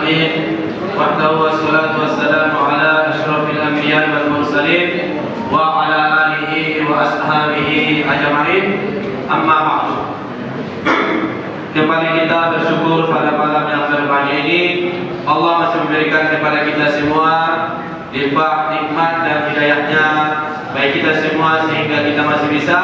العالمين وحده والصلاة والسلام على أشرف الأنبياء والمرسلين وعلى آله وأصحابه أجمعين. أما بعد. Kembali kita bersyukur pada malam yang berbahagia ini. Allah masih memberikan kepada kita semua limpah nikmat dan hidayahnya bagi kita semua sehingga kita masih bisa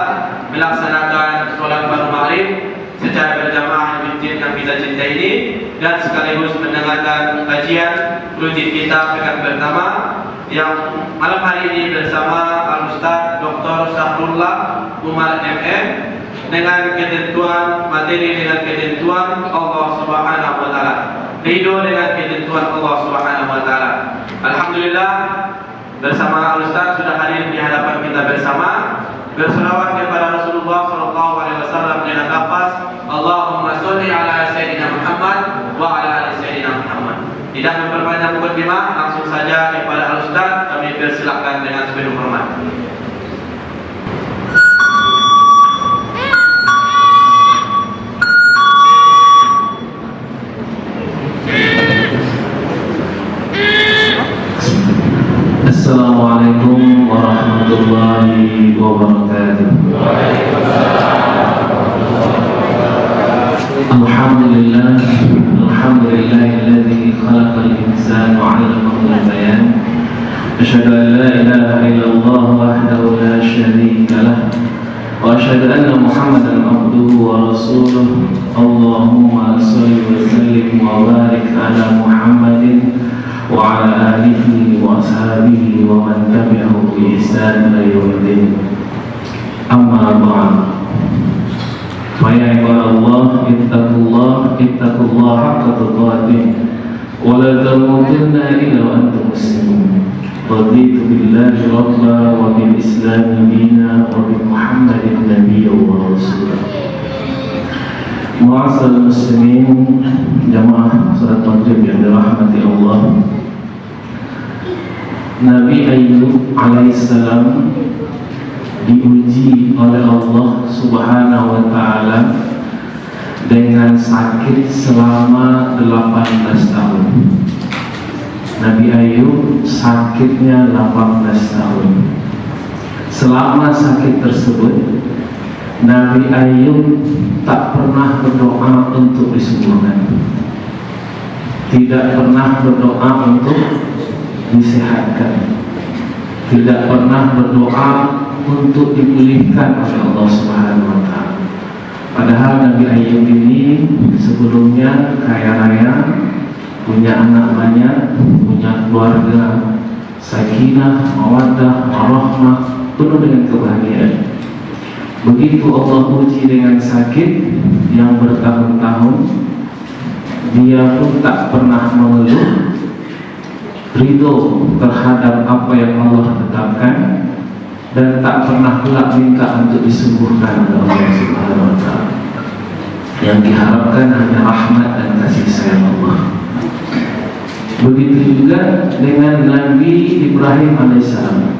melaksanakan sholat maghrib secara berjamaah di masjid yang kita cintai ini dan sekaligus mendengarkan kajian rutin kita pekan pertama yang malam hari ini bersama Al-Ustaz Dr. Syahrullah Umar MM dengan ketentuan materi dengan ketentuan Allah Subhanahu wa taala. Ridho dengan ketentuan Allah Subhanahu wa taala. Alhamdulillah bersama Al-Ustaz sudah hadir di hadapan kita bersama berselawat kepada Rasulullah sallallahu alaihi wasallam dengan lafaz Allahumma sholli ala sayyidina Muhammad wa ala ali sayyidina Muhammad. Tidak memperpanjang mukadimah, langsung saja kepada Al-Ustaz kami persilakan dengan sepenuh hormat. Assalamualaikum warahmatullahi wabarakatuh. Alhamdulillahilladzi khalaqal insana 'allamahu al-bayan. Asyhadu an la ilaha illallah wahdahu la syarika lah wa asyhadu anna Muhammadan abduhu wa rasuluh. Allahumma shalli wa sallim wa barik ala Muhammadin wa ala alihi wa ashabihi wa man tabi'ahu bi ihsan ila yaumiddin. Amma ba'd. Ya Allah, ittaqullah haqqa tuqatih wa la tamutunna illa wa antum muslimun. Raditu billahi rabba wa bil islam dina wa bi Muhammadin nabiyya wa rasulah. Ma'asal muslimin, jamaah salat maghrib yang dirahmati Allah. Nabi Ayyub alaihissalam diuji oleh Allah Subhanahu wa taala dengan sakit selama 18 tahun. Nabi Ayyub sakitnya 18 tahun. Selama sakit tersebut Nabi Ayyub tak pernah berdoa untuk disembuhkan. Tidak pernah berdoa untuk disehatkan. Tidak pernah berdoa untuk dipulihkan oleh Allah Subhanahu wa taala. Padahal Nabi Ayyub ini sebelumnya kaya raya, punya anak banyak, punya keluarga sakinah, mawaddah, warahmah, penuh dengan kebahagiaan. Begitu Allah uji dengan sakit yang bertahun-tahun, dia pun tak pernah mengeluh, ridho terhadap apa yang Allah tetapkan, dan tak pernah pula minta untuk disembuhkan oleh Allah Subhanahu wa taala. Yang diharapkan hanya rahmat dan kasih sayang Allah. Begitu juga dengan Nabi Ibrahim alaihissalam.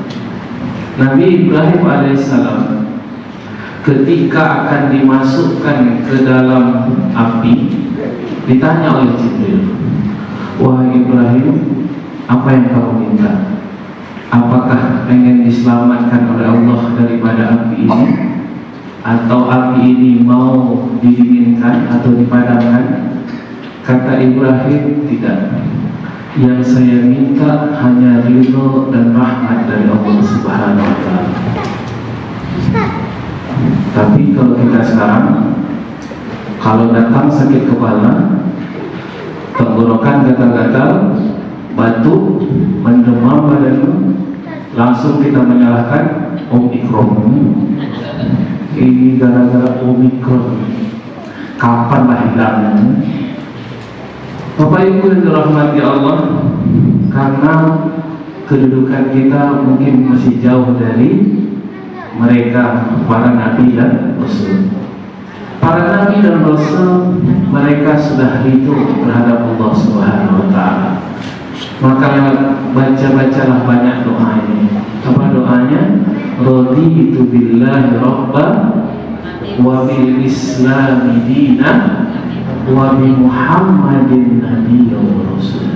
Nabi Ibrahim alaihissalam ketika akan dimasukkan ke dalam api ditanya oleh Jibril, "Wahai Ibrahim, apa yang kamu minta? Apakah ingin diselamatkan oleh Allah daripada api ini? Atau api ini mau didinginkan atau dipadamkan?" Kata Ibrahim, "Tidak. Yang saya minta hanya ridho dan rahmat dari Allah Subhanahu wa taala." Tapi kalau kita sekarang, kalau datang sakit kepala, tenggorokan gatal-gatal, batuk, mendemam badanmu, langsung kita menyalahkan Omikron. Ini gara-gara Omikron. Kapanlah hilangnya? Bapak Ibu yang dirahmati Allah, karena kedudukan kita mungkin masih jauh dari mereka para nabi dan rasul. Para nabi dan rasul mereka sudah ridho terhadap Allah Subhanahu wa taala. Maka bacalah banyak doa ini. Apa doanya? Raditu billahi rabba wa bil islami dina wa bi Muhammadin nabiyyan wa rasul.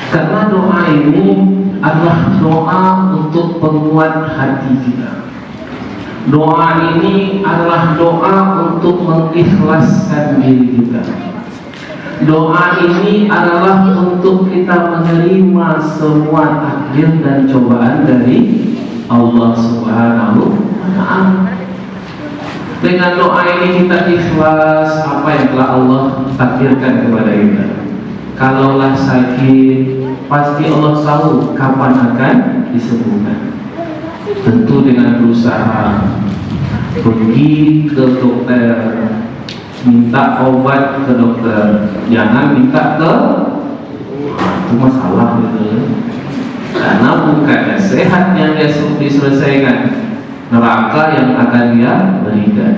Karena doa ini adalah doa untuk penguat hati kita. Doa ini adalah doa untuk mengikhlaskan diri kita. Doa ini adalah untuk kita menerima semua takdir dan cobaan dari Allah Subhanahu wa Ta'ala. Dengan doa ini kita ikhlas apa yang telah Allah takdirkan kepada kita. Kalaulah sakit, pasti Allah tahu kapan akan disembuhkan. Tentu dengan berusaha pergi ke dokter, minta obat ke dokter, jangan minta ke itu masalah gitu. Karena bukan sehat yang dia diselesaikan, neraka yang akan dia berikan.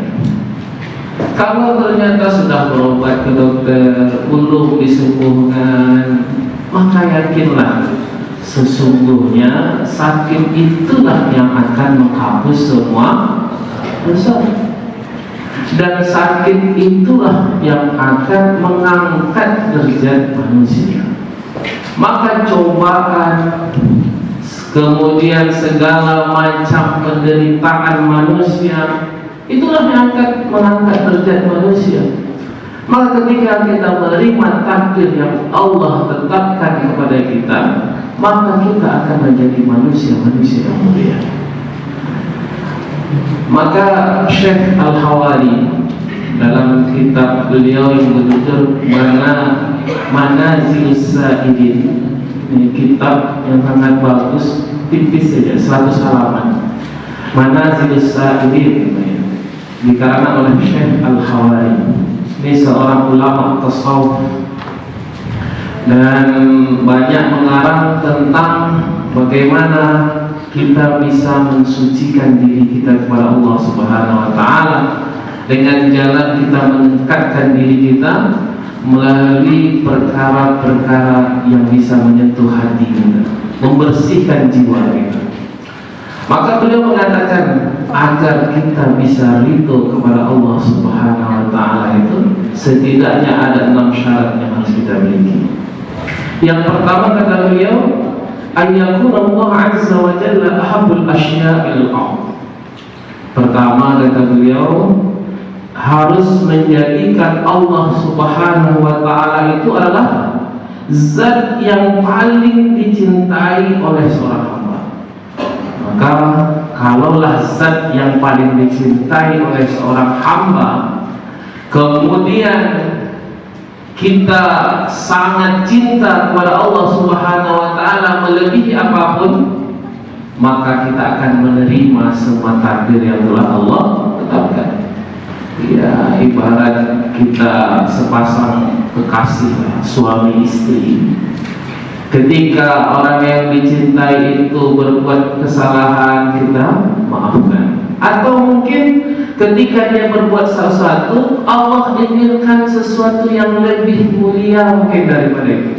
Kalau ternyata sudah berobat ke dokter belum disembuhkan, maka yakinlah sesungguhnya sakit itulah yang akan menghapus semua dosa. Dan sakit itulah yang akan mengangkat derajat manusia. Maka cobaan, kemudian segala macam penderitaan manusia, itulah yang akan mengangkat derajat manusia. Maka ketika kita menerima takdir yang Allah tetapkan kepada kita, maka kita akan menjadi manusia-manusia yang mulia. Maka Syekh Al-Hawari dalam kitab beliau yang berjudul Manazilus Sa'idin, ini kitab yang sangat bagus, tipis saja, 100 halaman. Manazilus Sa'idin dikarangan oleh Syekh Al-Hawari. Ini seorang ulama tasawuf dan banyak mengarang tentang bagaimana kita bisa mensucikan diri kita kepada Allah Subhanahu wa Ta'ala dengan jalan kita mendekatkan diri kita melalui perkara-perkara yang bisa menyentuh hati kita, membersihkan jiwa kita. Maka beliau mengatakan agar kita bisa ridho kepada Allah Subhanahu wa Ta'ala itu setidaknya ada 6 syarat yang harus kita miliki. Yang pertama kata beliau, ayyakun Allah Azza wa Jalla ahabbul asya'il a'am. Pertama kata beliau, harus menjadikan Allah Subhanahu wa Ta'ala itu adalah zat yang paling dicintai oleh seorang hamba. Maka kalaulah zat yang paling dicintai oleh seorang hamba, kemudian kita sangat cinta kepada Allah Subhanahu wa Ta'ala melebihi apapun, maka kita akan menerima semua takdir yang telah Allah tetapkan. Ya, ibarat kita sepasang kekasih, suami istri. Ketika orang yang dicintai itu berbuat kesalahan, kita maafkan. Atau mungkin ketika dia berbuat sesuatu, Allah inginkan sesuatu yang lebih mulia mungkin daripada itu.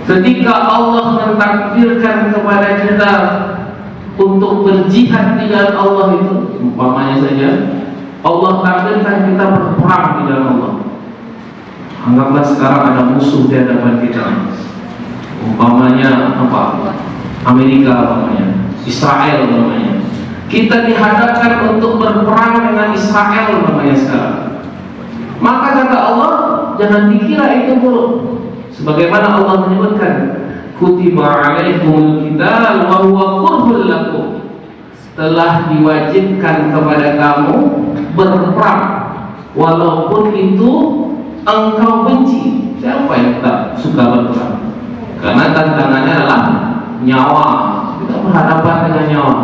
Ketika Allah mentakdirkan kepada kita untuk berjihad di jalan Allah itu, umpamanya saja Allah takdirkan kita berperang di jalan Allah. Anggaplah sekarang ada musuh di hadapan kita, umpamanya apa? Amerika, umpamanya Israel, umpamanya. Kita dihadapkan untuk berperang dengan Israel, umpamanya sekarang. Maka kata Allah, jangan dikira itu buruk. Sebagaimana Allah menyebutkan, kutiba alaikumul qital wa huwa kurhul lakum. Telah diwajibkan kepada kamu berperang walaupun itu engkau benci. Siapa yang tak suka berperang? Karena tantangannya adalah nyawa. Kita berhadapan dengan nyawa.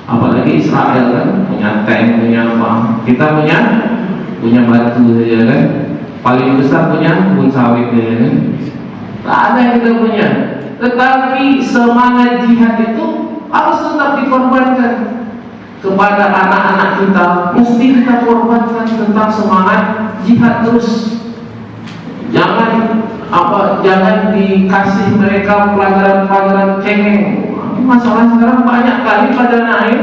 Apalagi Israel kan punya tank, punya apa? Kita punya batu saja kan. Paling besar punya kebun sawit saja kan. Tak ada yang kita punya. Tetapi semangat jihad itu harus tetap dikorbankan kepada anak-anak kita. Mesti kita korbankan tentang semangat jihad terus. Jangan dikasih mereka pelajaran-pelajaran cengeng. Masalah sekarang banyak kali pelajaran air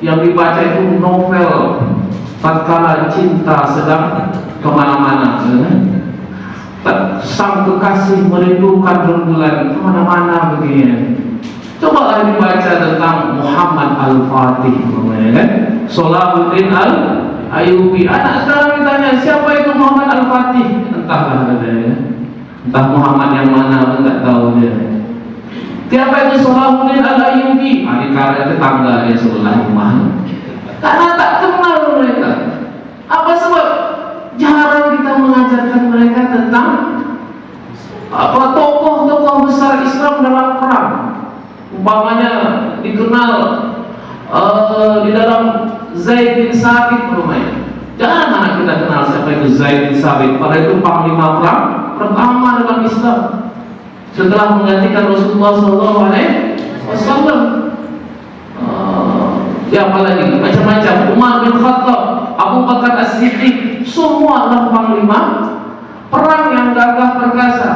yang dibaca itu novel tatkala cinta sedang kemana-mana, sang kekasih merindukan rembulan kemana-mana begini. Coba dibaca tentang Muhammad Al-Fatih, kan? Salahuddin Al-Ayyubi. Anak sekarang ditanya siapa itu Muhammad Al-Fatih, entahlah katanya. Entah Muhammad yang mana pun tak tahu dia. Siapa itu Salahuddin Al-Ayyubi? Adik-adik tetangga dia sebelah rumah. Karena tak kenal mereka. Apa sebab? Jarang kita mengajarkan mereka tentang tokoh-tokoh besar Islam dalam perang. Umpamanya dikenal di dalam Zaid bin Sabit namanya. Jangan anak kita kenal siapa itu Zaid bin Sabit. Pada itu panglima perang pertama dalam Islam setelah menggantikan Rasulullah SAW. Ya apalagi macam-macam. Umar bin Khattab, Abu Bakar As-Siddiq, semua adalah panglima perang yang gagah perkasa.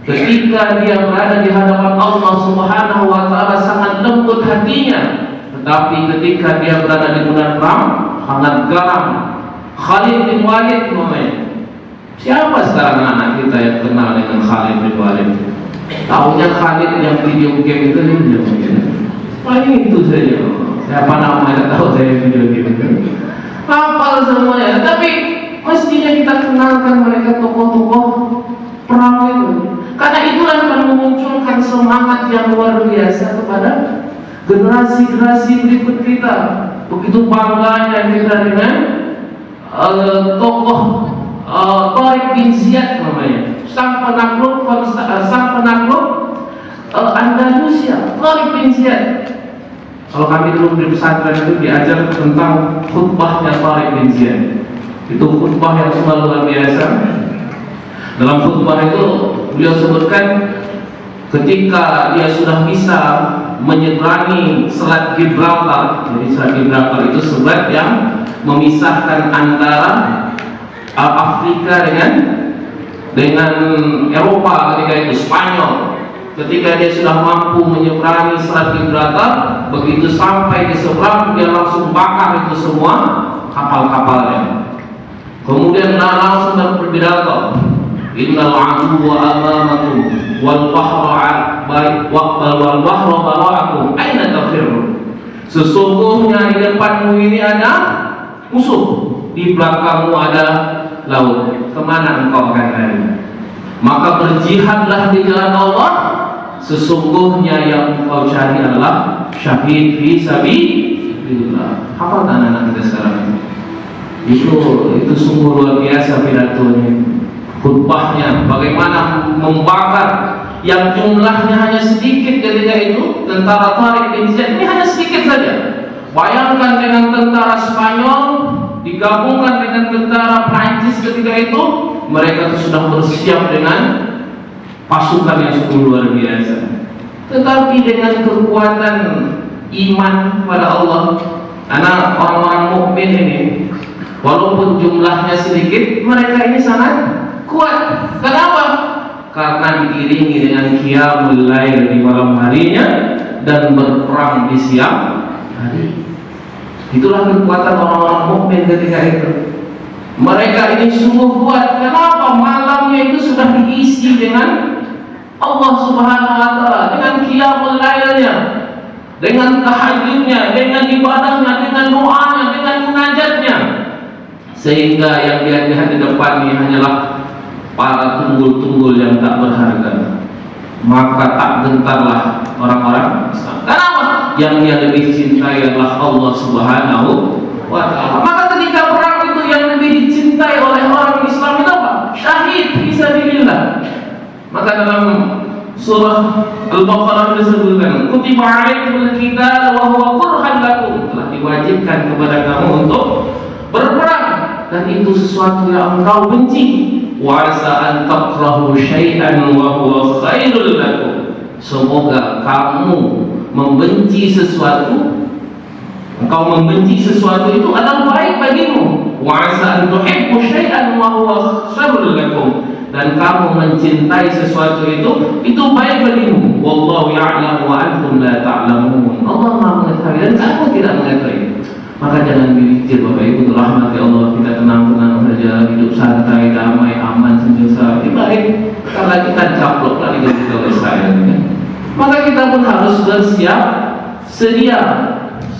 Ketika dia berada di hadapan Allah Subhanahu wa taala sangat lembut hatinya, tetapi ketika dia berada di medan perang sangat garang. Khalid bin Walid namanya. Siapa sekarang anak kita yang kenal dengan Khalid bin Walid? Taunya Khalid yang video game itu dia. Paling itu saja. Siapa namanya tahu saya video game itu. Hafal semuanya, tapi mestinya kita kenalkan mereka tokoh-tokoh perang itu. Karena itulah akan memunculkan semangat yang luar biasa kepada generasi-generasi berikut kita. Begitu bangganya kita dengan tokoh Tariq bin Ziyad namanya, sang penakluk Andalusia, Tariq bin Ziyad. Kalau kami dulu di pesantren itu diajar tentang khutbahnya Tariq bin Ziyad. Itu khutbah yang sangat luar biasa. Dalam khutbah itu beliau sebutkan ketika dia sudah bisa menyeberangi Selat Gibraltar. Jadi Selat Gibraltar itu selat yang memisahkan antara Afrika dengan Eropa ketika itu Spanyol. Ketika dia sudah mampu menyeberangi Selat Gibraltar, begitu sampai di seberang dia langsung bakar itu semua kapal-kapalnya. Kemudian langsung berpidato, innal aduwwa amamakum wal bahra bara'akum aina tafirun. Sesungguhnya di depanmu ini ada musuh, di belakangmu ada laut. Kemana engkau akan lari? Maka berjihadlah di jalan Allah. Sesungguhnya yang engkau cari adalah syahid fi sabilillah. Hafal anak-anak kita sekarang. Itu sungguh luar biasa pidatonya, khutbahnya, bagaimana membakar yang jumlahnya hanya sedikit ketika itu. Tentara Tariq bin Ziyad ini hanya sedikit saja. Bayangkan dengan tentara Spanyol digabungkan dengan tentara Prancis ketika itu, mereka sudah bersiap dengan pasukan yang sungguh luar biasa. Tetapi dengan kekuatan iman kepada Allah, anak orang-orang mukmin ini, walaupun jumlahnya sedikit, mereka ini sangat kuat. Kenapa? Karena diiringi dengan qiyamul lail di malam harinya dan berperang di siang hari. Itulah kekuatan orang-orang mukmin ketika itu. Mereka ini sungguh kuat. Kenapa? Malamnya itu sudah diisi dengan Allah Subhanahu wa taala, dengan qiyamul lailnya, dengan tahajudnya, dengan ibadahnya, dengan doanya, dengan munajatnya. Sehingga yang dia lihat di depan ini hanyalah para tunggul-tunggul yang tak berharga. Maka tak gentarlah orang-orang Islam. Kenapa? Yang dia lebih cintai adalah Allah Subhanahu wa taala. Maka ketika perang itu yang lebih dicintai oleh orang Islam itu apa? Syahid fisabilillah. Maka dalam surah Al-Baqarah disebutkan, kutiba alaikumul qital wa huwa kurhan lakum, telah diwajibkan kepada kamu untuk berperang, dan itu sesuatu yang engkau benci. Wa asa an takrahu syai'an wa huwa khairul lakum, semoga kamu membenci sesuatu, engkau membenci sesuatu itu adalah baik bagimu. Wa asa an tuhibbu syai'an wa huwa syarrul lakum, dan kamu mencintai sesuatu itu baik bagimu. Wallahu ya'lamu wa antum la ta'lamun. Allah Maha mengetahui dan kamu tidak mengetahui. Maka jangan berpikir Bapak Ibu rahmati Allah, kita tenang-tenang saja, hidup santai, damai, aman, sentosa. Ini baik karena kita caplok lagi kita oleh Israel. Maka kita pun harus bersiap sedia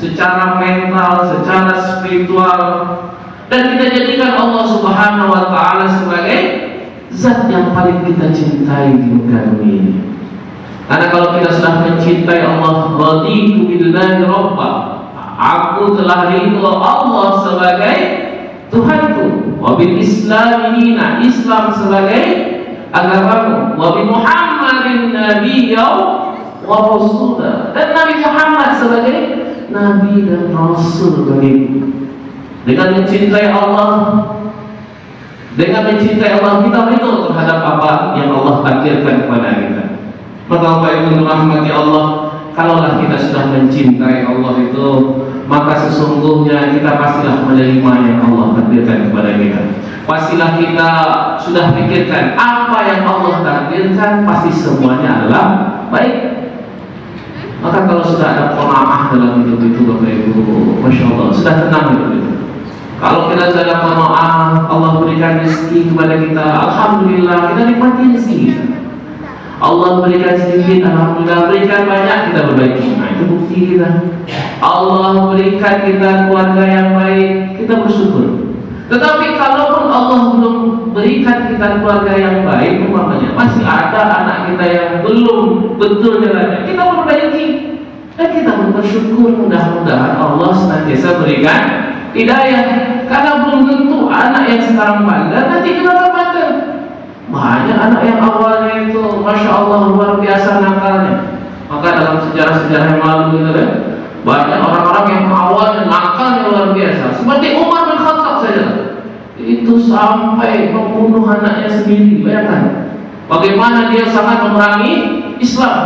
secara mental, secara spiritual, dan kita jadikan Allah Subhanahu wa taala sebagai zat yang paling kita cintai di muka bumi ini. Karena kalau kita sudah mencintai Allah, raditu billahi rabba, aku telah ridho Allah sebagai Tuhanku, wa bil Islam dina, Islam sebagai agamamu, wa bi Muhammadin nabiyya wa rasulah, dan Nabi Muhammad sebagai nabi dan rasul bagiku. Dengan mencintai Allah, kita ridho terhadap apa yang Allah takdirkan kepada kita. Maka Bapak Ibu rahmati Allah, kalaulah kita sudah mencintai Allah itu, maka sesungguhnya kita pastilah menerima yang Allah takdirkan kepada kita. Pastilah kita sudah pikirkan apa yang Allah takdirkan, pasti semuanya adalah baik. Maka kalau sudah ada qanaah dalam hidup itu Bapak Ibu, Masya Allah, sudah tenang hidup itu. Kalau kita sudah ada qanaah, Allah berikan rezeki kepada kita, alhamdulillah, kita nikmati rezeki kita. Allah berikan sedikit, alhamdulillah, berikan banyak, kita perbaiki. Nah, itu bukti kita. Allah berikan kita keluarga yang baik, kita bersyukur. Tetapi kalaupun Allah belum berikan kita keluarga yang baik, umpamanya masih ada anak kita yang belum betul jalannya, kita perbaiki dan kita bersyukur. Mudah-mudahan Allah senantiasa berikan hidayah, karena belum tentu anak yang sekarang bandel nanti kita bandel. Banyak anak yang awalnya itu Masya Allah luar biasa nakalnya. Maka dalam sejarah-sejarah yang lalu itu kan, banyak orang-orang yang awalnya nakalnya luar biasa, seperti Umar bin Khattab saja, itu sampai membunuh anaknya sendiri. Bayangkan bagaimana dia sangat memerangi Islam,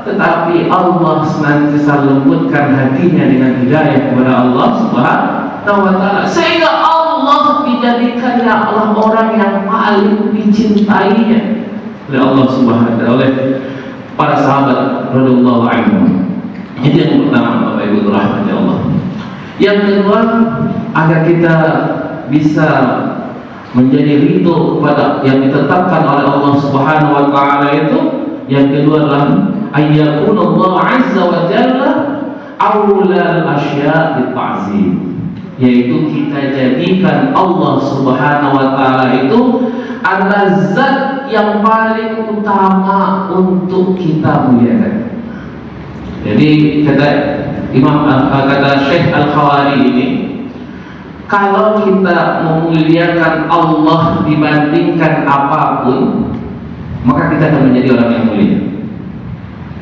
tetapi Allah senantiasa lembutkan hatinya dengan hidayah kepada Allah Subhanahu wa taala, sehingga Allah dijadikannya Allah orang yang paling dicintainya oleh Allah Subhanahu wa taala, oleh para sahabat radhiyallahu anhum. Itu yang pertama Bapak Ibu rahmati Allah. Yang kedua, agar kita bisa menjadi ridho kepada yang ditetapkan oleh Allah Subhanahu wa taala itu, yang kedua adalah ayyaqulullah azza wa jalla awlal asya' bita'zim, yaitu kita jadikan Allah Subhanahu wa taala itu adalah zat yang paling utama untuk kita muliakan. Jadi kata Syekh Al-Khawari ini, kalau kita memuliakan Allah dibandingkan apapun, maka kita akan menjadi orang yang mulia.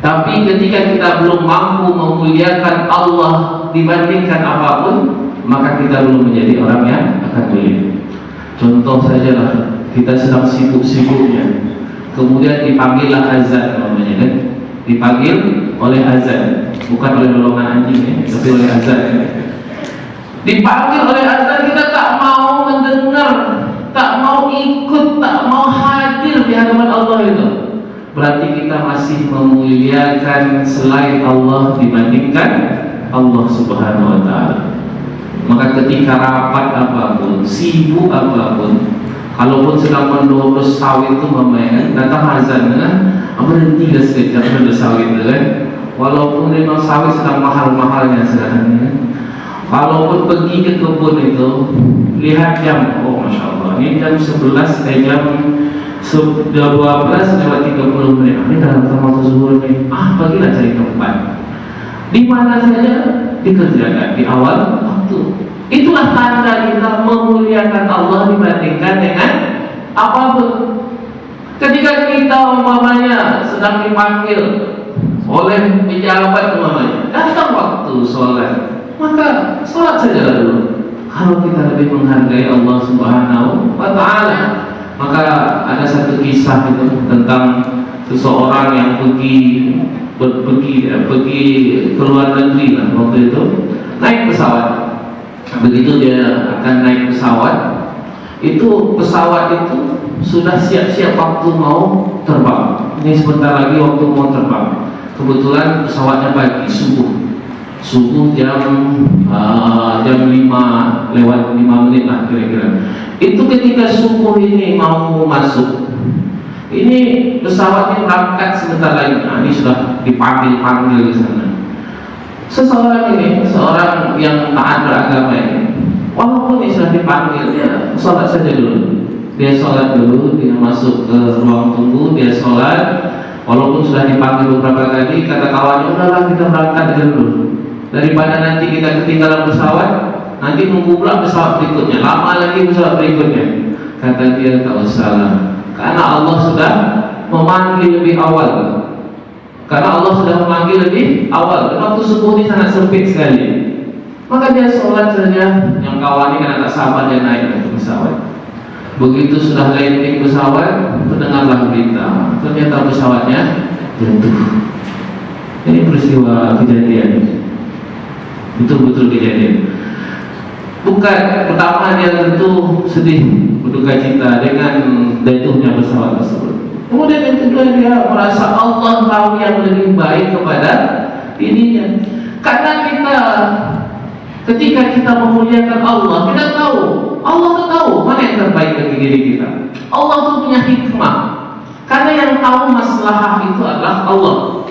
Tapi ketika kita belum mampu memuliakan Allah dibandingkan apapun, maka kita belum menjadi orang yang akan mulia. Contoh sajalah, kita sedang sibuk-sibuknya, kemudian dipanggillah azan, namanya kan? Dipanggil oleh azan, bukan oleh golongan anjing ya, tapi oleh azan. Dipanggil oleh azan, kita tak mau mendengar, tak mau ikut, tak mau hadir di hadapan Allah itu. Berarti kita masih memuliakan selain Allah dibandingkan Allah Subhanahu wa taala. Maka ketika rapat apapun, sibuk apapun, kalaupun sedang mendurus sawit itu memang datang azan kan, berhenti sekejap mendurus sawit itu kan. Walaupun memang sawit sedang mahal-mahalnya sekarang kan. Kalaupun pergi ke kebun itu, lihat jam, oh Masya Allah, ini jam 11, jam 12 lewat 30 menit. Ini dalam waktu zuhur nih. Bagilah cari tempat. Di mana saja dikerjakan di awal waktu. Itulah tanda kita memuliakan Allah dibandingkan dengan apapun. Ketika kita umpamanya sedang dipanggil oleh pejabat umpamanya, datang waktu sholat, maka sholat saja dulu. Kalau kita lebih menghargai Allah Subhanahu wa taala, maka ada satu kisah itu tentang seseorang yang pergi ke luar negeri lah waktu itu, naik pesawat. Begitu dia akan naik pesawat, itu pesawat itu sudah siap-siap waktu mau terbang. Ini sebentar lagi waktu mau terbang. Kebetulan pesawatnya pagi subuh. subuh jam 5 lewat 5 menit lah kira-kira. Itu ketika subuh ini mau masuk, ini pesawatnya berangkat sebentar lagi. Nah, ini sudah dipanggil di sana. Seseorang yang taat beragama ini, walaupun ini sudah dipanggil, dia sholat saja dulu. Dia sholat dulu, dia masuk ke ruang tunggu, dia sholat. Walaupun sudah dipanggil beberapa kali, kata kawannya, udahlah kita berangkat dulu. Daripada nanti kita ketinggalan pesawat, nanti nunggu pula pesawat berikutnya, lama lagi pesawat berikutnya. Kata dia, tak usah, karena Allah sudah memanggil lebih awal. Karena Allah sudah memanggil lebih awal. Waktu subuh ini sangat sempit sekali. Maka dia sholat saja. Yang kawannya kan tak sabar, dia naik ke pesawat. Begitu sudah landing pesawat, mendengarlah berita, ternyata pesawatnya jatuh. Ini peristiwa kejadian, betul-betul kejadian. Bukan pertama dia tentu sedih, berduka cita dengan jatuhnya pesawat tersebut. Kemudian yang kedua, dia merasa Allah tahu yang lebih baik kepada dirinya. Karena ketika kita memuliakan Allah, kita tahu Allah itu tahu mana yang terbaik bagi diri kita. Allah itu punya hikmah. Karena yang tahu maslahah itu adalah Allah.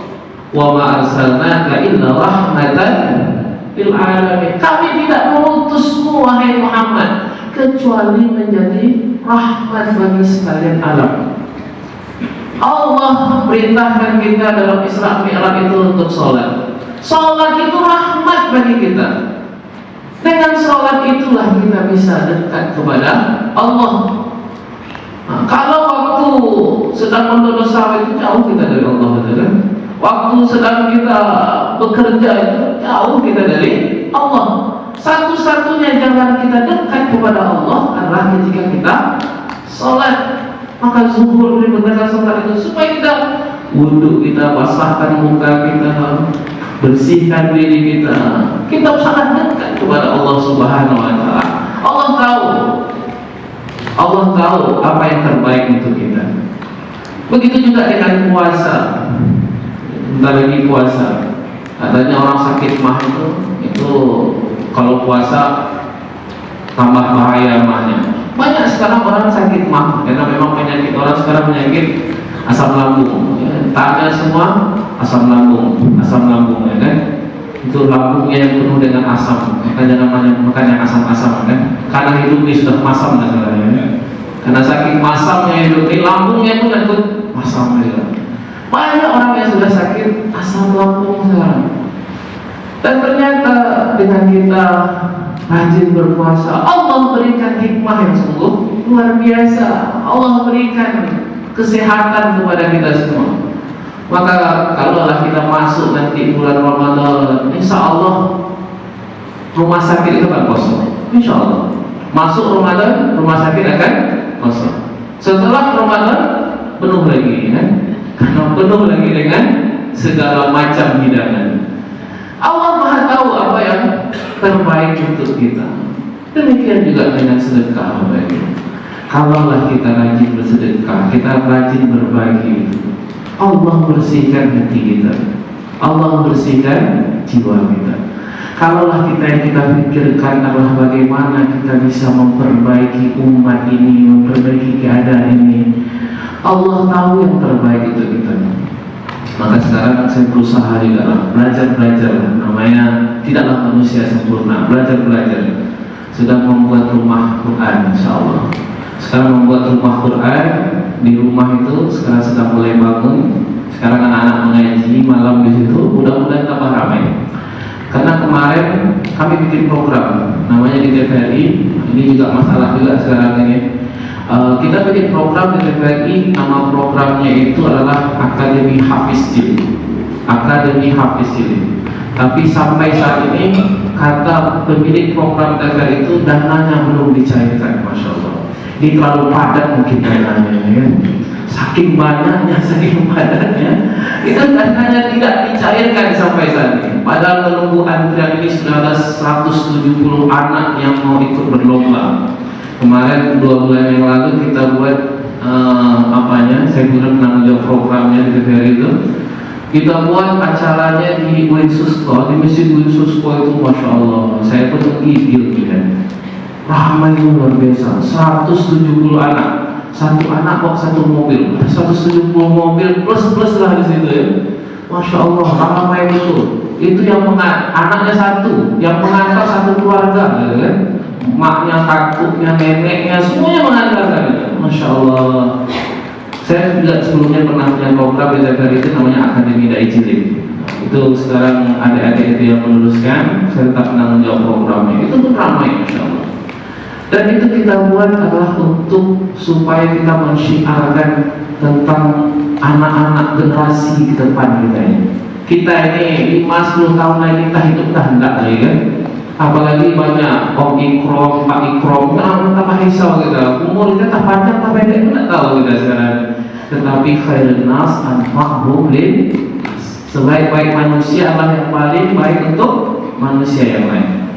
Wa ma arsalnaka illa rahmatan lil alamin. Kami tidak mengutusmu wahai Muhammad kecuali menjadi rahmat bagi sekalian alam. Allah perintahkan kita dalam Isra Mi'raj itu untuk sholat. Sholat itu rahmat bagi kita. Dengan sholat itulah kita bisa dekat kepada Allah. Nah, kalau waktu sedang mendono sawah itu jauh kita dari Allah, kan? Waktu sedang kita bekerja itu jauh kita dari Allah. Satu-satunya jalan kita dekat kepada Allah adalah ketika kita sholat. Maka zuhur dibenarkan sholat itu supaya kita wudhu, kita basahkan muka kita, bersihkan diri kita. Kita sangat dekat kepada Allah Subhanahu wa Ta'ala. Allah tahu apa yang terbaik untuk kita. Begitu juga dengan puasa. Bentar lagi puasa. Katanya orang sakit mah itu kalau puasa tambah bahaya mahnya. Banyak sekarang orang sakit mah karena memang penyakit orang sekarang penyakit asam lambung. Tanya semua asam lambung, ya kan? Itu lambungnya yang penuh dengan asam. Makanya namanya makan yang asam-asam, kan? Karena hidup ini sudah masam masalahnya. Ya? Karena saking masamnya hidup ini, lambungnya pun ikut masam juga. Banyak orang yang sudah sakit asam lambung sekarang. Dan ternyata dengan kita rajin berpuasa, Allah berikan hikmah yang sungguh luar biasa. Allah berikan kesehatan kepada kita semua. Maka kalaulah kita masuk nanti bulan Ramadan, insya Allah rumah sakit itu akan kosong. Insya Allah masuk Ramadan, rumah sakit akan kosong. Setelah Ramadan penuh lagi, kan? Karena penuh lagi dengan segala macam hidangan. Allah Maha tahu apa yang terbaik untuk kita. Demikian juga dengan sedekah. Kalaulah kita rajin bersedekah, kita rajin berbagi, Allah bersihkan hati kita, Allah bersihkan jiwa kita. Kalaulah kita yang kita pikirkan adalah bagaimana kita bisa memperbaiki umat ini, memperbaiki keadaan ini, Allah tahu yang terbaik untuk kita. Maka sekarang saya berusaha juga belajar, namanya tidaklah manusia sempurna, belajar. Sedang membuat rumah Quran, insya Allah. Sekarang membuat rumah Quran di rumah itu sekarang sedang mulai bangun. Sekarang anak-anak mengaji malam di situ, mudah-mudahan tambah ramai. Karena kemarin kami bikin program namanya di TVRI, ini juga masalah juga sekarang ini. Kita bikin program di TVRI, nama programnya itu adalah Akademi Hafiz Cilik. Tapi sampai saat ini kata pemilik program TVRI itu dananya belum dicairkan, masya Allah. Ini terlalu padat mungkin dananya, ya. Saking padatnya itu dananya tidak dicairkan sampai saat ini. Padahal menunggu antrian ini sudah ada 170 anak yang mau ikut berlomba. Kemarin 2 bulan yang lalu kita buat saya pernah menanggung jawab programnya di TVRI itu. Kita buat acaranya di Winsusko, di Masjid Winsusko itu Masya Allah, saya pun tergigil gitu kan. Ramai luar biasa, 170 anak, satu anak kok satu mobil, 170 mobil plus lah di situ ya. Masya Allah, ramai betul. Itu yang anaknya satu, yang mengantar satu keluarga, gitu kan. Maknya, kakuknya, neneknya, semuanya mengantarkan gitu. Masya Allah. Saya juga sebelumnya pernah punya program di Jakarta itu namanya Akademi Dai Cilik. Itu sekarang adik-adik itu yang meneruskan, saya tetap menanggung jawab programnya. Itu pun ramai, Masya Allah. Dan itu kita buat adalah untuk supaya kita mensyiarkan tentang anak-anak generasi ke depan kita ini. Kita ini 5-10 tahun lagi kita hidup dah hendak lagi kan. Apalagi banyak Om Ikrom, Pak Ikrom, tambah risau kita. Umur kita tak panjang tak pendek itu tak tahu kita sekarang. Tetapi khairun nas anfa'hum lin, sebaik-baik manusia adalah yang paling baik untuk manusia yang lain.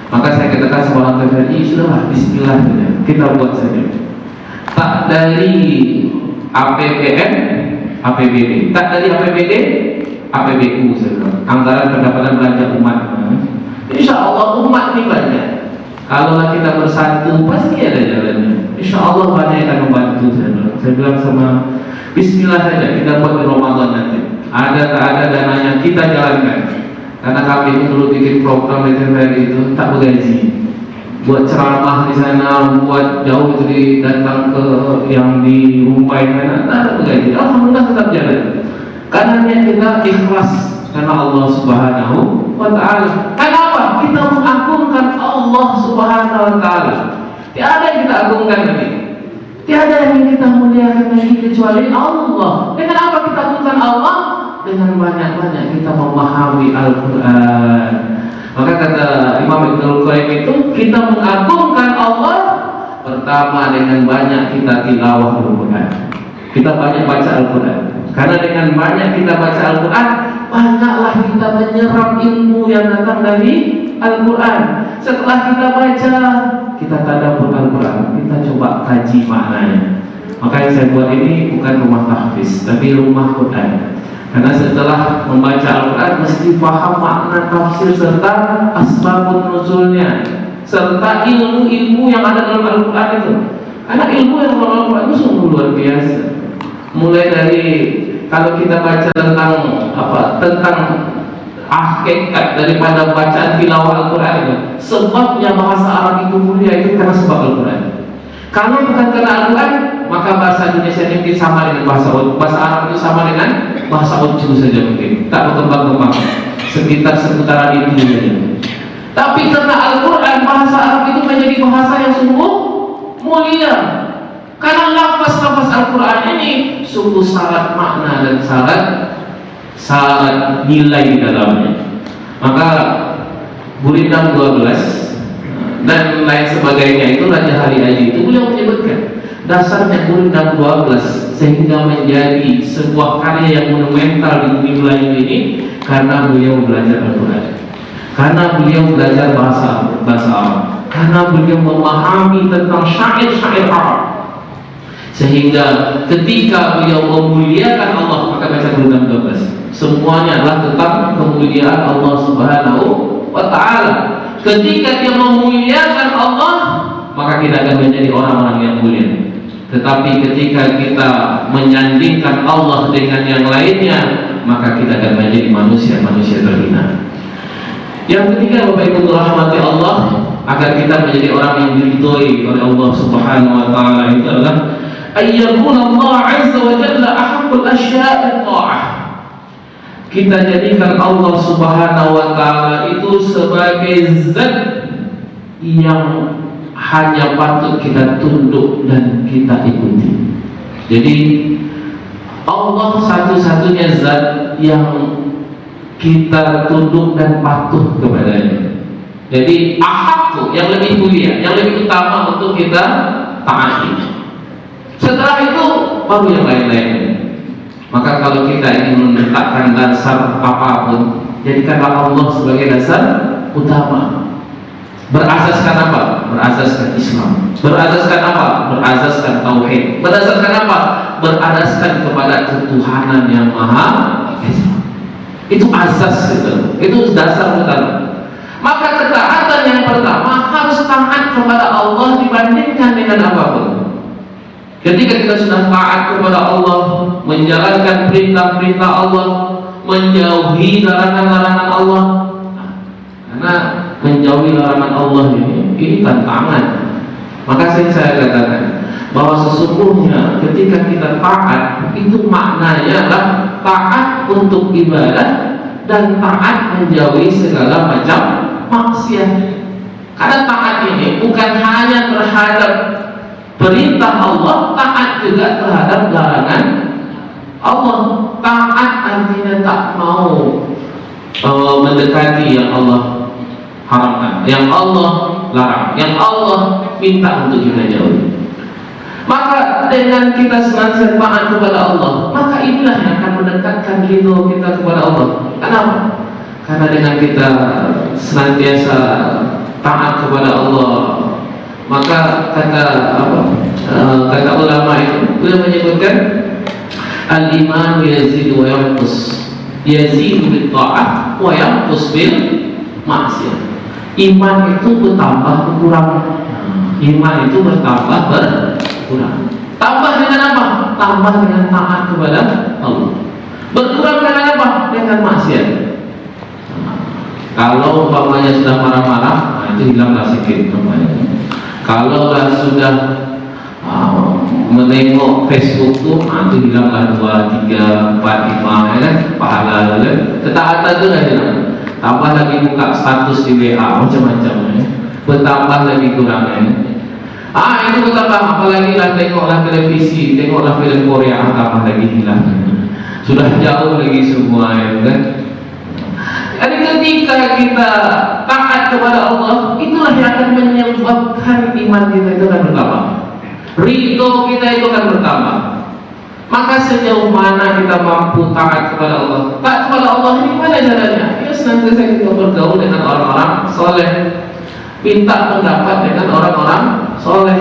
Maka saya katakan seorang TVRI, sudahlah bismillah kita buat saja. Tak dari APBN, APBD, tak dari APBD, APBU saja. Anggaran pendapatan belanja umat. Insya Allah umat ini banyak. Kalau kita bersatu pasti ada jalannya. Insya Allah banyak yang akan membantu saya. Saya bilang sama bismillah saja kita buat di Ramadan nanti. Ada tak ada dananya kita jalankan. Karena kami itu dulu bikin program di TVRI itu tak bergaji. Buat ceramah di sana, buat jauh itu datang ke yang di Rumpai sana, tak bergaji. Alhamdulillah tetap jalan. Karena kita ikhlas karena Allah Subhanahu wa Ta'ala. Kenapa? Kita mengagungkan Allah Subhanahu wa Ta'ala. Tiada yang kita agungkan lagi. Tiada yang kita muliakan lagi kecuali Allah. Dengan apa kita agungkan Allah? Dengan banyak-banyak kita memahami Al-Quran. Maka kata Imam Ibnul Qayyim itu, kita mengagungkan Allah pertama dengan banyak kita tilawah Al-Quran. Kita banyak baca Al-Quran. Karena dengan banyak kita baca Al-Quran, banyaklah kita menyerap ilmu yang datang dari Al-Quran. Setelah kita baca, kita tadabbur Al-Quran, kita coba kaji maknanya. Makanya saya buat ini bukan rumah tahfiz, tapi rumah Quran. Karena setelah membaca Al-Quran mesti paham makna tafsir serta asbabun nuzulnya, serta ilmu-ilmu yang ada dalam Al-Quran itu. Karena ilmu yang dalam Al-Quran itu sungguh luar biasa. Mulai dari kalau kita baca tentang tentang hakikat daripada bacaan tilawah Al-Quran itu, sebabnya bahasa Arab itu mulia itu karena sebab Al-Quran. Kalau bukan karena Al-Quran, maka bahasa Indonesia ini mungkin sama dengan bahasa Arab itu sama dengan bahasa Ucu saja mungkin, tak berkembang-kembang, seputaran itu saja. Tapi karena Al-Quran, bahasa Arab itu menjadi bahasa yang sungguh mulia. Karena lafaz-lafaz Al-Quran ini sungguh syarat makna dan syarat nilai di dalamnya. Maka Gurindam 12 dan lain sebagainya itu Raja Hari Haji itu beliau menyebutkan dasarnya Gurindam 12 sehingga menjadi sebuah karya yang monumental di bumi Melayu ini karena beliau belajar Al-Quran, karena beliau belajar bahasa Arab, karena beliau memahami tentang syair-syair Arab, sehingga ketika beliau memuliakan Allah maka baca Gurindam 12 semuanya adalah tentang kemuliaan Allah Subhanahu wa Ta'ala. Ketika dia memuliakan Allah maka kita akan menjadi orang-orang yang mulia. Tetapi ketika kita menyandingkan Allah dengan yang lainnya, maka kita akan menjadi manusia terhina. Yang ketiga, Bapak Ibu rahmati Allah, agar kita menjadi orang yang diridhoi oleh Allah Subhanahu wa Ta'ala itu adalah ayyakun Allah azza wa jalla ahabbul asya'i ta'ah. Kita jadikan Allah Subhanahu wa Ta'ala itu sebagai zat yang hanya patut kita tunduk dan kita ikuti. Jadi Allah satu-satunya zat yang kita tunduk dan patuh kepadanya. Jadi ahadku yang lebih mulia, yang lebih utama untuk kita taati. Setelah itu baru yang lain-lain. Maka kalau kita ingin meletakkan dasar apapun, jadikanlah Allah sebagai dasar utama. Berasaskan apa? Berasaskan Islam. Berasaskan apa? Berasaskan tauhid. Berasaskan apa? Berasaskan kepada ketuhanan yang maha Islam. Itu asas itu dasar utama. Maka ketaatan yang pertama harus taat kepada Allah dibandingkan dengan apapun. Ketika kita sudah taat kepada Allah, menjalankan perintah-perintah Allah, menjauhi larangan-larangan Allah, karena menjauhi larangan Allah ini tantangan. Maka saya katakan bahwa sesungguhnya ketika kita taat, itu maknanya adalah taat untuk ibadah dan taat menjauhi segala macam maksiat. Karena taat ini bukan hanya terhadap perintah Allah, taat juga terhadap larangan Allah. Taat artinya tak mau mendekati yang Allah haramkan, yang Allah larang, yang Allah minta untuk kita jauhi. Maka dengan kita senantiasa taat kepada Allah, maka inilah yang akan mendekatkan ridho kita kepada Allah. Kenapa? Karena dengan kita senantiasa taat kepada Allah, maka kata ulama itu beliau menyebutkan al-iman yazidu wa yanqus, yazidu bil ta'ah wa yanqus bil maksiyah. Iman itu bertambah berkurang, iman itu bertambah berkurang. Tambah dengan apa? Tambah dengan taat kepada Allah. Berkurang dengan apa? Dengan maksiat. Kalau umpamanya sudah marah-marah, itu hilanglah sedikit umpamanya. Kalau sudah menengok Facebook tuh, itu hilanglah 2, 3, 4, 5, ya kan? Pahala kan? Ketaatan itu dah hilang. Tambah lagi buka status di WA, macam-macam ya. Bertambah lagi kurangnya. Itu bertambah, apalagi lah tengoklah televisi, tengoklah film Korea, tambah lagi hilang. Sudah jauh lagi semua ya kan? Jadi ketika kita taat kepada Allah, itulah yang akan menyebabkan iman kita itu akan bertambah, ridho kita itu akan bertambah. Maka sejauh mana kita mampu taat kepada Allah? Taat kepada Allah ini mana caranya? Ya senantiasa kita bergaul dengan orang-orang soleh, minta pendapat dengan orang-orang soleh.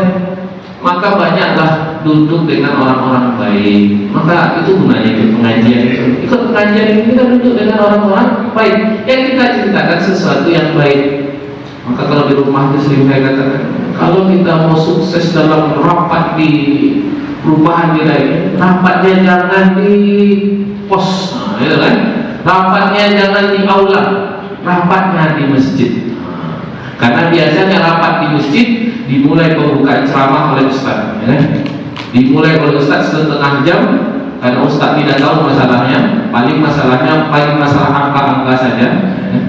Maka banyaklah duduk dengan orang-orang baik. Maka itu gunanya ikut pengajian itu. Ikut pengajian ini kita duduk dengan orang-orang baik yang kita ceritakan sesuatu yang baik. Maka kalau di rumah itu sering saya katakan, kalau kita mau sukses dalam rapat di perubahan kita ini, rapatnya jangan di pos, ya kan? Rapatnya jangan di aula, rapatnya di masjid. Karena biasanya rapat di masjid dimulai pembukaan ceramah oleh ustaz, ya kan? Dimulai oleh ustaz setengah jam, karena ustaz tidak tahu masalahnya, paling masalah angka-angka saja, ya.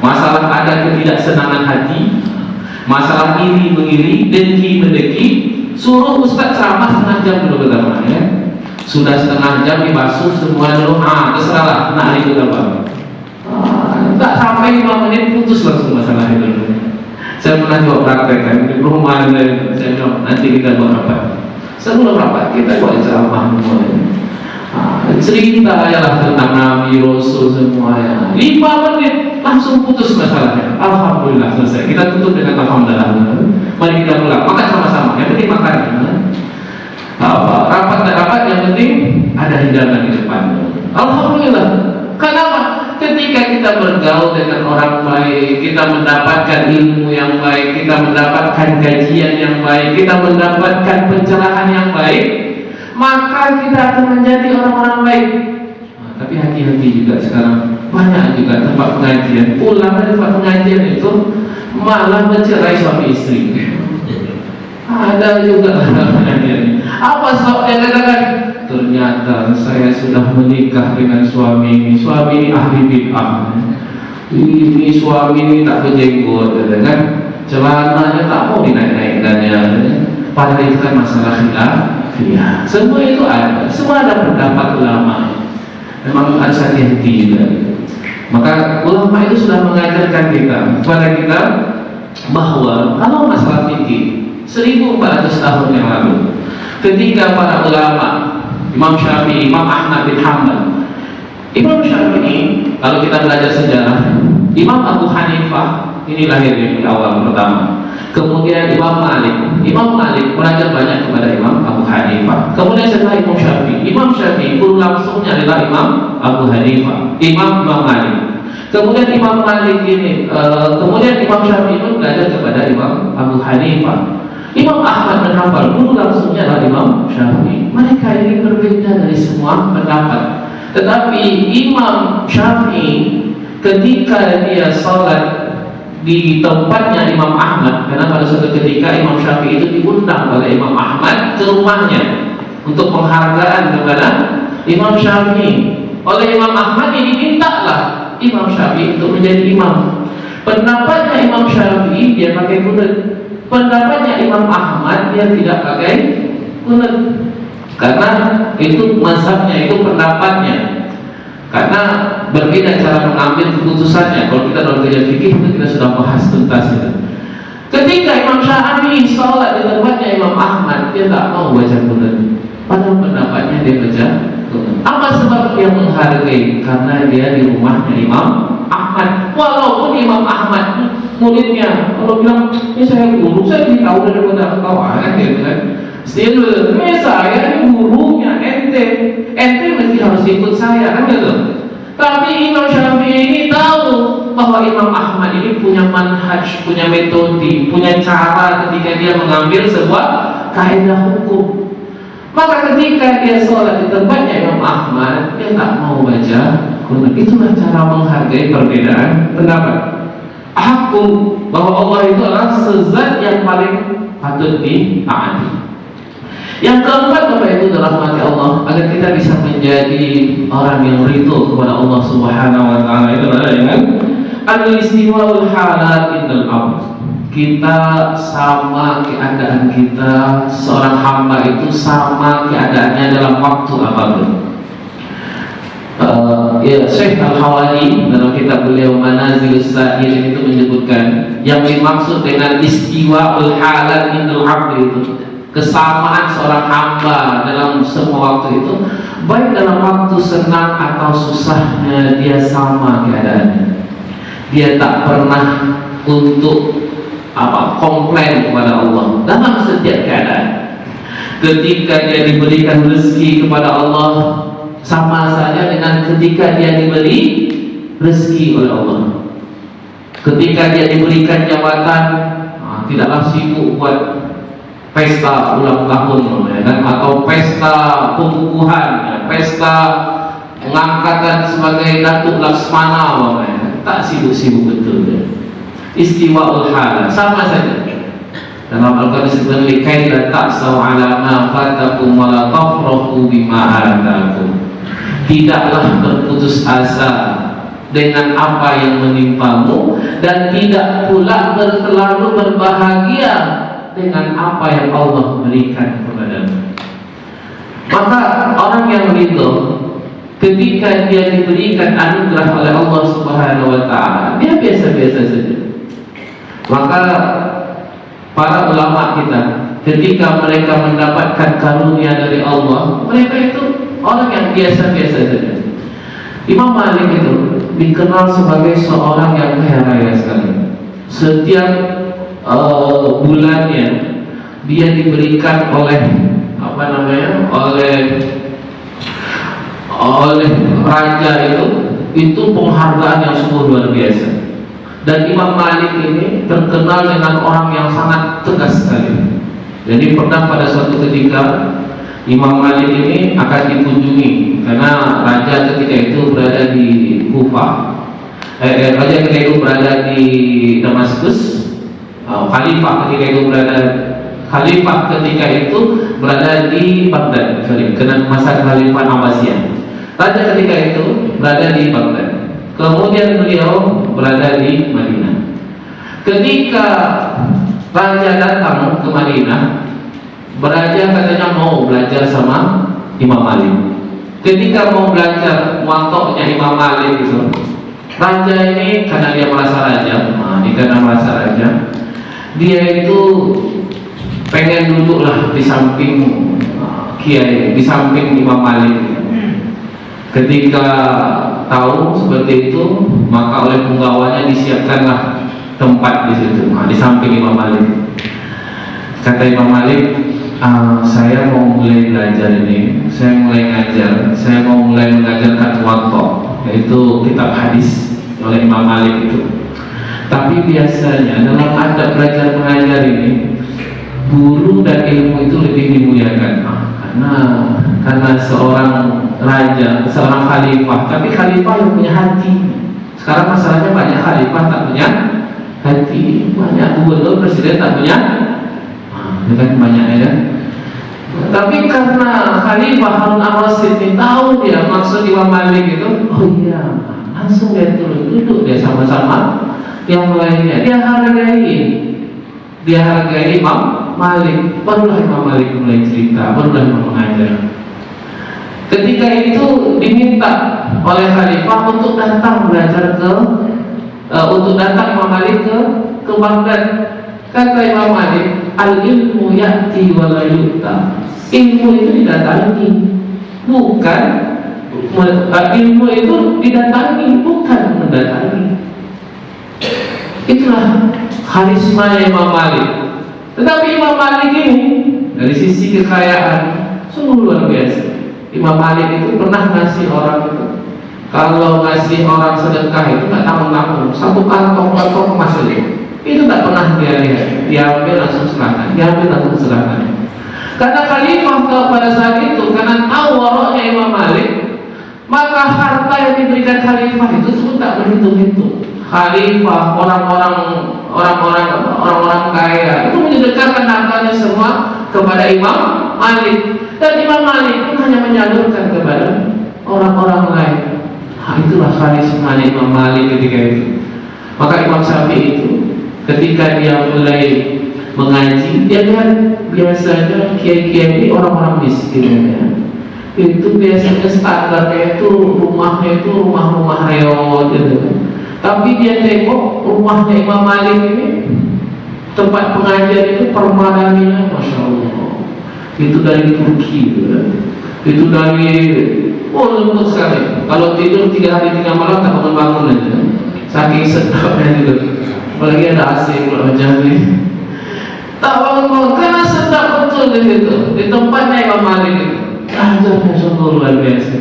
Masalah ada ketidaksenangan hati, masalah iri mengiri, dengki mendengki. Suruh ustaz ceramah setengah jam dulu pertama, ya. Sudah setengah jam dibasuh semua dulu, terserahlah nak hari pertama. Tak sampai 5 menit putus langsung masalah itu. Saya pernah coba praktekkan di perumahan saya bilang nanti kita buat rapat. Sebelum rapat kita buat ceramah semuanya. Cerita ajalah tentang Nabi Rasul semuanya. 5 menit langsung putus masalahnya. Alhamdulillah selesai. Kita tutup dengan alhamdulillah. Mari kita pulang. Makan sama-sama. Yang penting makan. Rapat dan rapat yang penting ada hidangan di depan. Alhamdulillah. Kenapa? Ketika kita bergaul dengan orang baik, kita mendapatkan ilmu yang baik, kita mendapatkan kajian yang baik, kita mendapatkan pencerahan yang baik, maka kita akan menjadi orang-orang baik. Tapi hati-hati juga sekarang, banyak juga tempat pengajian, pulang dari tempat pengajian itu malah mencerai suami istri. Ada juga apa sebabnya? Katakan ternyata saya sudah menikah dengan suami ini ahli bid'ah, ini suami ini tak berjenggot, kan? Celananya tak mau dinaik-naikkannya, padahal itu kan masalah khilafiyah. Semua itu ada, semua ada pendapat ulama. Memang harus hati-hati juga. Maka ulama itu sudah mengajarkan kepada kita bahwa kalau masalah fikih 1400 tahun yang lalu, ketika para ulama Imam Syafi'i, Imam Ahmad bin Hanbal, Imam Syafi'i, kalau kita belajar sejarah, Imam Abu Hanifah ini lahirnya di awal pertama. Kemudian Imam Malik belajar banyak kepada Imam Abu Hanifah. Kemudian setelah Imam Syafi'i guru langsungnya adalah Imam Abu Hanifah, Imam Malik. Kemudian Imam Malik ini, kemudian Imam Syafi'i pun belajar kepada Imam Abu Hanifah. Imam Ahmad bin Hanbal guru langsungnya adalah Imam Syafi'i. Mereka ini berbeda dari semua pendapat. Tetapi Imam Syafi'i ketika dia sholat di tempatnya Imam Ahmad, karena pada suatu ketika Imam Syafi'i itu diundang oleh Imam Ahmad ke rumahnya untuk penghargaan kepada Imam Syafi'i. Oleh Imam Ahmad ini dimintalah Imam Syafi'i untuk menjadi imam. Pendapatnya Imam Syafi'i dia pakai kunut. Pendapatnya Imam Ahmad dia tidak pakai kunut. Karena itu mazhabnya, itu pendapatnya. Karena berbeda cara mengambil keputusannya. Kalau kita dalam kajian fikih itu kita sudah bahas tuntas itu. Ketika Imam Syafi'i sholat di tempatnya Imam Ahmad, dia tak mau baca kunut. Padahal pendapatnya dia baca kunut. Apa sebab dia menghargai? Karena dia di rumahnya Imam Ahmad. Walaupun Imam Ahmad muridnya, kalau bilang ini saya guru, saya lebih tahu daripada kau, kan gitu kan? Still, saya ini gurunya ente mesti harus ikut saya, kan gitu. Tapi Imam Syafi'i ini tahu bahwa Imam Ahmad ini punya manhaj, punya metode, punya cara ketika dia mengambil sebuah kaidah hukum. Maka ketika dia sholat di tempatnya Imam Ahmad, dia tak mau baca kunut. Itulah cara menghargai perbedaan pendapat. Aku bahwa Allah itu adalah sezat yang paling patut ditaati. Yang keempat, Bapak Ibu dirahmati Allah, agar kita bisa menjadi orang yang ridho kepada Allah Subhanahu wa taala, itu adalah dengan al-istiwaul halat indal abd. Kita sama keadaan kita, seorang hamba itu sama keadaannya dalam waktu apapun. Syekh Al-Hawali dalam kitab beliau Manazilus Sa'il itu menyebutkan yang dimaksud dengan istiwaul halat indal abd itu kesamaan seorang hamba dalam semua waktu itu, baik dalam waktu senang atau susahnya dia sama keadaannya. Dia tak pernah untuk komplain kepada Allah dalam setiap keadaan. Ketika dia diberikan rezeki kepada Allah, sama saja dengan ketika dia diberi rezeki oleh Allah. Ketika dia diberikan jabatan, tidaklah sibuk buat pesta ulang tahun, ya kan? Atau pesta pengukuhan, ya, pesta pengangkatan sebagai Datuk Laksmana, ya. Tak sibuk-sibuk betul, ya. Istiwaul halat sama saja. Dalam Al-Quran disebutkan likai la ta'sau ala ma fatakum wa la tafrahu bima atakum. Tidaklah berputus asa dengan apa yang menimpamu, dan tidak pula terlalu berbahagia dengan apa yang Allah berikan kepadamu. Maka orang yang ridho ketika dia diberikan anugerah oleh Allah Subhanahu wa taala, dia biasa-biasa saja. Maka para ulama kita ketika mereka mendapatkan karunia dari Allah, mereka itu orang yang biasa-biasa saja. Imam Malik itu dikenal sebagai seorang yang kaya raya sekali. Setiap bulannya dia diberikan oleh oleh raja itu penghargaan yang sungguh luar biasa. Dan Imam Malik ini terkenal dengan orang yang sangat tegas sekali. Jadi pernah pada suatu ketika Imam Malik ini akan dikunjungi karena raja ketika itu berada di Kufah. Raja ketika itu berada di Damaskus. Khalifah ketika itu berada di Baghdad, kena masa Khalifah Abbasiyah. Raja ketika itu berada di Baghdad. Kemudian beliau berada di Madinah. Ketika raja datang ke Madinah, raja katanya mau belajar sama Imam Malik. Ketika mau belajar muatoknya Imam Malik itu, raja ini karena dia merasa raja, dia itu pengen duduklah di samping kiai, di samping Imam Malik. Ketika tahu seperti itu, maka oleh penggawanya disiapkanlah tempat di situ, di samping Imam Malik. Kata Imam Malik, saya mau mulai belajar ini, saya mau mulai mengajarkan Muwatta, yaitu kitab hadis oleh Imam Malik itu. Tapi biasanya dalam adab belajar mengajar ini, guru dan ilmu itu lebih dimuliakan, karena seorang raja, seorang khalifah, tapi khalifah yang punya hati. Sekarang masalahnya banyak khalifah tak punya hati, banyak gubernur, presiden tak punya, kan banyaknya kan. Tapi karena Khalifah Harun ar-Rasyid ini tahu dia maksud Imam Malik itu, oh iya, langsung dia turun duduk dia sama-sama yang lainnya, dia hargai Imam Malik. Barulah Imam Malik mulai cerita, barulah Imam mengajar. Ketika itu diminta oleh Khalifah untuk datang belajar untuk datang Imam Malik ke Baghdad. Kata Imam Malik, al-ilmu ya'ti wa la yu'ta. Ilmu itu didatangi, bukan ilmu itu didatangi, bukan mendatangi. Itulah karisma Imam Malik. Tetapi Imam Malik ini dari sisi kekayaan sungguh luar biasa. Imam Malik itu pernah ngasih orang itu, kalau ngasih orang sedekah itu nggak tanggung-tanggung, satu kantong emas itu tak pernah dia lihat, diambil langsung serahkan, Karena khalifah pada saat itu, karena tahu waroknya Imam Malik, maka harta yang diberikan khalifah itu semua tak berhitung-hitung. Khalifah, orang-orang kaya itu menyedekahkan hartanya semua kepada Imam Malik, dan Imam Malik pun hanya menyalurkan kepada orang-orang lain. Itulah karisma Imam Malik ketika itu. Maka Imam Syafi'i itu ketika dia mulai mengaji, dia lihat biasanya kiai-kiai ini orang-orang miskin ya. Itu biasanya standarnya itu rumahnya itu rumah-rumah reot gitu. Tapi dia tengok rumahnya Imam Malik ini, tempat pengajian itu permadaninya, masya Allah. Itu dari Turki, itu dari lembut sekali. Kalau tidur 3 hari 3 malam tak bangun aja. Saking sedapnya gitu. Apalagi ada AC kalau macam ni, tak bangun karena sedap betul di situ, di tempatnya Imam Malik itu. Ajarnya sungguh luar biasa.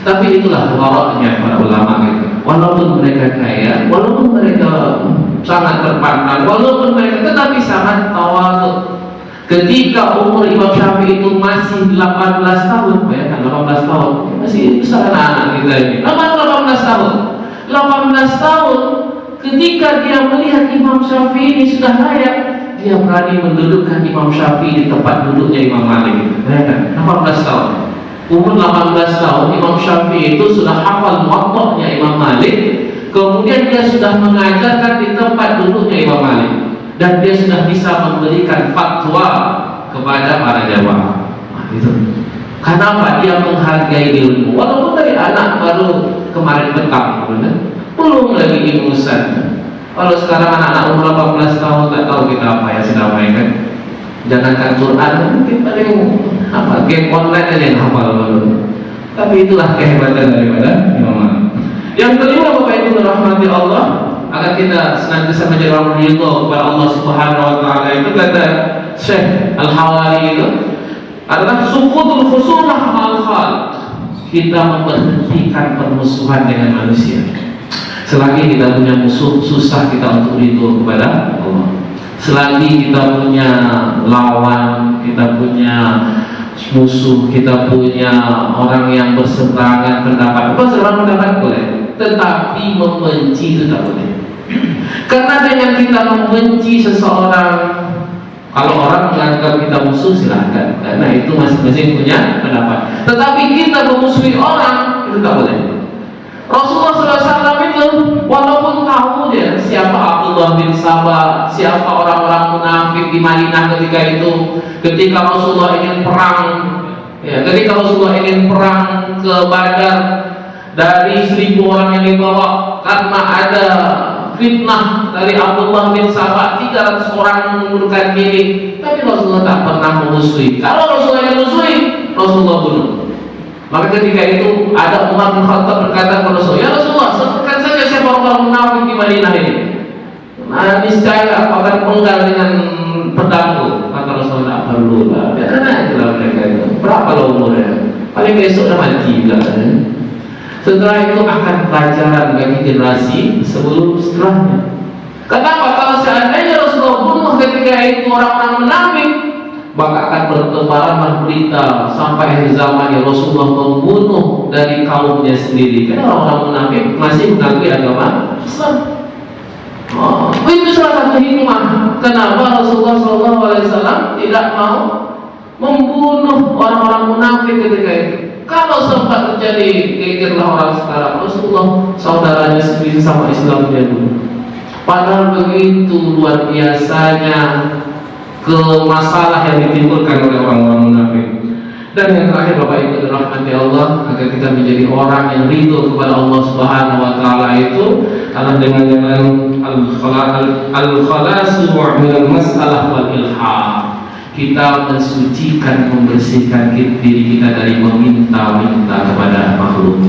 Tapi itulah waraknya para ulama itu. Walaupun mereka kaya, walaupun mereka sangat terpandang, walaupun mereka tetapi sangat tawadhu. Ketika umur Imam Syafi'i itu masih 18 tahun, bayangkan 18 tahun, masih besar anak kita ini. 18 tahun. 18 tahun ketika dia melihat Imam Syafi'i ini sudah layak, dia berani mendudukkan Imam Syafi'i di tempat duduknya Imam Malik. Bayangkan, 18 tahun. Umur 18 tahun, Imam Syafi'i itu sudah hafal Muwatta'nya Imam Malik. Kemudian dia sudah mengajarkan di tempat duduknya Imam Malik, dan dia sudah bisa memberikan fatwa kepada para jamaah. Itu. Kenapa? Dia menghargai ilmu. Walaupun dari anak baru kemarin petang, belum lagi ilmusan. Kalau sekarang anak-anak umur 18 tahun tak tahu kita apa yang sedang mainkan. Jangankan Quran, mungkin paling apa game online aja yang hafal dulu. Tapi itulah kehebatan daripada Imam Malik. Yang kedua, Bapak Ibu dirahmati Allah, agar kita senantiasa menjadi orang ridho kepada Allah Subhanahu wa taala, itu kata Syekh Al-Hawali itu adalah sukutul khusumah al-khalq. Kita memberhentikan permusuhan dengan manusia. Selagi kita punya musuh, susah kita untuk ridho kepada Allah. Selagi kita punya lawan, kita punya musuh, kita punya orang yang berseberangan pendapat, berseberangan pendapat boleh, tetapi membenci itu tak boleh. Karena dengan kita membenci seseorang, kalau orang menganggap kita musuh silahkan, karena itu masing-masing punya pendapat. Tetapi kita memusuhi orang, itu tak boleh. Rasulullah SAW itu walaupun tahu dia siapa Abdullah bin Sabah, siapa orang-orang munafik di Madinah ketika itu, ketika Rasulullah ingin perang, ketika Rasulullah ingin perang ke Badar, dari 1000 orang yang dibawa, karena ada fitnah dari Abdullah bin Sabah, 300 orang mengundurkan diri, tapi Rasulullah tak pernah memusuhi. Kalau Rasulullah yang memusuhi, Rasulullah bunuh. Maka ketika itu ada Umar bin Khattab berkata kepada Rasulullah, ya Rasulullah, sebutkan saja siapa orang munafik di Madinah ini. Niscaya aku akan penggal dengan pedangku. Kata kata Rasulullah tak perlu lah, biarkan aja lah mereka itu. Berapa lah umurnya? Paling besok dah mati juga. Setelah itu akan pelajaran bagi generasi setelahnya. Kenapa? Kalau seandainya Rasulullah bunuh ketika itu orang-orang munafik, maka akan bertebaran berita sampai akhir zaman ya Rasulullah membunuh dari kaumnya sendiri. Karena orang-orang munafik masih mengakui agama Islam. Itu salah satu hikmah kenapa Rasulullah SAW tidak mau membunuh orang-orang munafik ketika itu. Kalau sempat terjadi gegerlah orang sekarang, Rasulullah saudaranya sendiri sama Islam dia dulu. Padahal begitu luar biasanya masalah yang ditimbulkan oleh orang-orang munafik. Dan yang terakhir Bapak Ibu dirahmati Allah, agar kita menjadi orang yang ridho kepada Allah Subhanahu wa taala itu adalah dengan al-khalasu min al-mas'alah wal ilham. Kita mensucikan, membersihkan diri kita dari meminta-minta kepada makhluk.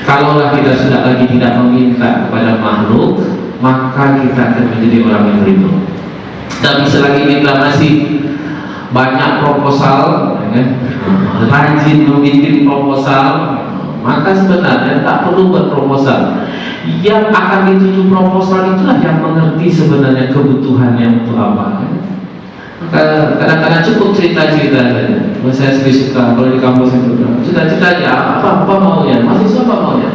Kalaulah kita sudah lagi tidak meminta kepada makhluk, maka kita akan menjadi orang yang ridho. Dan selagi kita masih banyak proposal, rajin membuat proposal, maka sebenarnya tak perlu buat proposal. Yang akan dituju proposal itulah yang mengerti sebenarnya kebutuhannya untuk apa. Kadang-kadang cukup cerita-cerita saja. Saya sendiri suka kalau di kampus itu cerita-cerita aja apa maunya, mahasiswa apa maunya.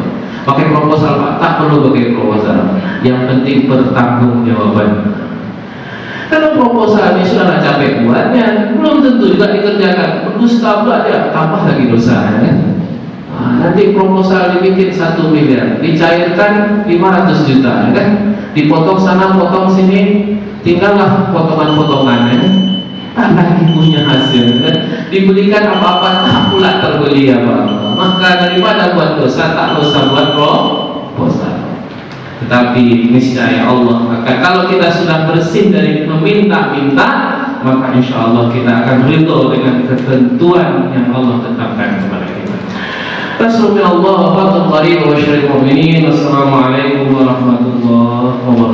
Pakai proposal Pak, tak perlu pakai proposal. Yang penting bertanggung-jawaban. Kalau proposal ini sudah capek buatnya, belum tentu juga dikerjakan. Berdusta pula dia, tambah lagi dosa kan? Nanti proposal dibikin 1 miliar, dicairkan 500 juta kan? Dipotong sana, potong sini, tinggallah potongan-potongannya, tak lagi punya hasil kan? Dibelikan apa-apa tak pula terbeli apa-apa. Maka daripada buat dosa, tak usah buat proposal. Tetapi niscaya Allah akan, kalau kita sudah bersih dari meminta-minta, maka insya Allah kita akan ridho dengan ketentuan yang Allah tetapkan kepada kita. Rasulullah wa fatul qarib wa syarif mu'minin. Wassalamualaikum warahmatullahi wabarakatuh.